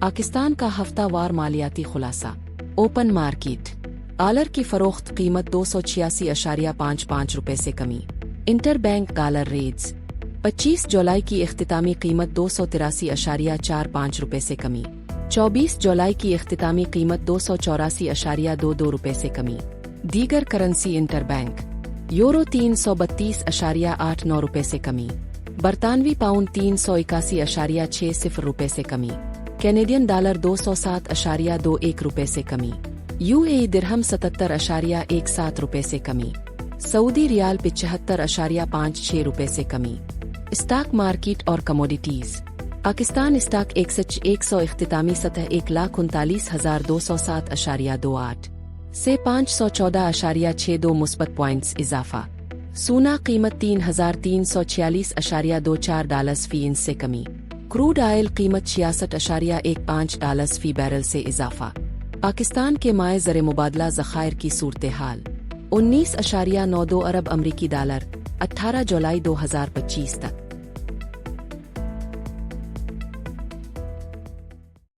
پاکستان کا ہفتہ وار مالیاتی خلاصہ۔ اوپن مارکیٹ ڈالر کی فروخت قیمت 286.55 روپے سے کمی۔ انٹر بینک ڈالر ریٹس 25 جولائی کی اختتامی قیمت 283.45 روپے سے کمی۔ 24 جولائی کی اختتامی قیمت 284.22 روپے سے کمی۔ دیگر کرنسی انٹر بینک یورو 332.89 روپے سے کمی۔ برطانوی پاؤنڈ 381.60 روپے سے کمی۔ کینیڈین ڈالر 207.21 روپے سے کمی۔ UAE درہم 77.17 روپے سے کمی۔ سعودی ریال 75.56 روپے سے کمی۔ اسٹاک مارکیٹ اور کموڈیٹیز۔ پاکستان اسٹاک ایکسچینج 100 اختتامی سطح 1,39,207.28 سے 514.62 مثبت پوائنٹس اضافہ۔ سونا قیمت 3,346.24 ڈالرز فی انچ سے کمی۔ کروڈ آئل قیمت 66.15 ڈالرز فی بیرل سے اضافہ۔ پاکستان کے مائع زر مبادلہ ذخائر کی صورتحال 19.92 ارب امریکی ڈالر 18 جولائی 2025 تک۔